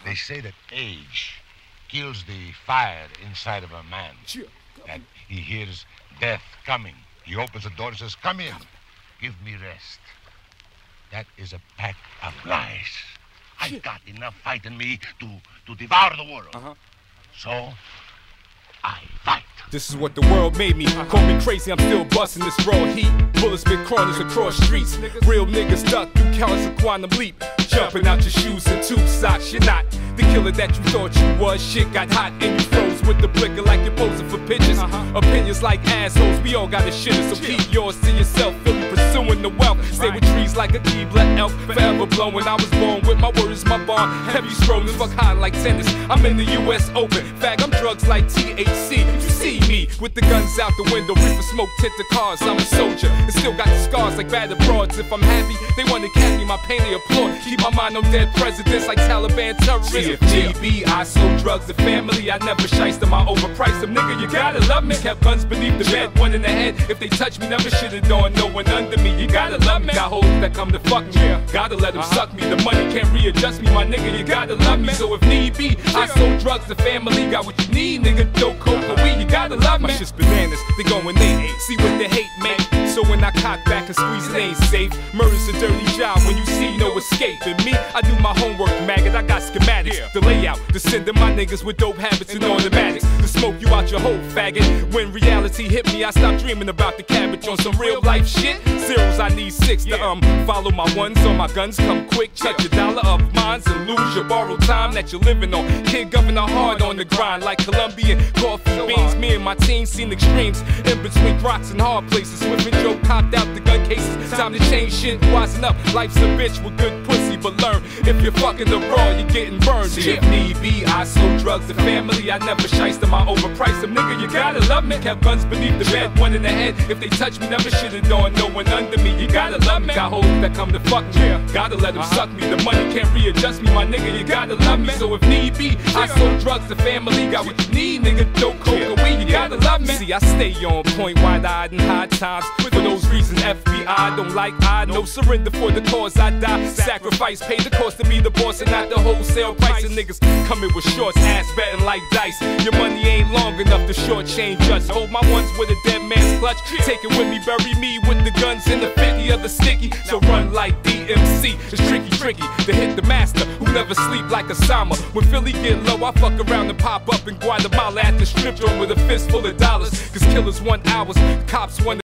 They say that age kills the fire inside of a man. That he hears death coming. He opens the door and says, "Come in. Give me rest." That is a pack of lies. I've got enough fight in me to devour the world. So, I fight. This is what the world made me. Call me crazy, I'm still busting this raw heat. Bullets spit corners across streets. Real niggas duck through countless of quantum leap. Jumping out your shoes and tube socks. You're not the killer that you thought you was. Shit got hot and you froze with the blicker like you're posing for pictures. Opinions like assholes, we all got a shitter. So keep yours to yourself. Feel me pursuing the wealth. Stay with trees like a Keebler elf. Forever blowing. I was born with my words, my bond. Heavy scrolling, fuck high like tennis. I'm in the US Open. Fag, I'm drugs like THC. You see me with the guns out the window, reefer smoke tint the cars. I'm a soldier and still got the scars like bad broads. If I'm happy, they wanna cap me, my pain they applaud. Keep my mind on dead presidents like Taliban terrorists. CFGB, I sold drugs to family. I never shice them, I overprice them. Nigga, you gotta love me. Kept guns beneath the bed, one in the head. If they touch me, never should've known no one under me. You gotta love me. Got hoes that come to fuck me. Gotta let them suck me. The money can't readjust me, my nigga. You gotta love me. So if need be, I sold drugs to family. Got what you need, nigga. Dope, coke, or weed. You gotta love me. My shit's bananas, they going they see what they hate make. So when I cock back and squeeze it ain't safe. Murder's a dirty job when you see no escape. And me, I do my homework, maggot, I got schematics. The layout, the sending my niggas with dope habits and automatics. To smoke you out your hole, faggot. When reality hit me, I stopped dreaming about the cabbage. On some real life shit, zeros I need 6 to follow my ones on my guns, come quick. Touch a dollar of mines and lose your borrowed time that you're living on. Kid governor hard on the grind like Colombian coffee beans. Me and my team seen extremes in between rocks and hard places. Swift and Joe copped out the gun cases. Time to change shit, wisen up. Life's a bitch with good pussy, but learn if you're fucking the raw, you're getting burned. If need be, I sold drugs to family. I never shice them, I overprice them. Nigga, you gotta love me. Kept guns beneath the bed, one in the head. If they touch me, never should've known no one under me. You gotta love me. Got hoes that come to fuck me. Gotta let them suck me. The money can't readjust me, my nigga. You gotta love me. So if need be, I sold drugs to family. Got what you need, nigga. Dope, coke, or weed. You gotta love me. See, I stay on point, wide-eyed in high times. For those reasons, FBI don't like I. No surrender for the cause I die. Sacrifice, pay the cost to be the boss and not the wholesale price. And niggas coming with shorts, ass betting like dice. Your money ain't long enough to shortchange us. Hold my ones with a dead man's clutch. Take it with me, bury me with the guns in the 50 of the sticky. So run like DMC. It's tricky to hit the master who never sleep like Osama. When Philly get low, I fuck around and pop up in Guatemala at the strip joint with a fist full of dollars. Cause killers want hours, cops want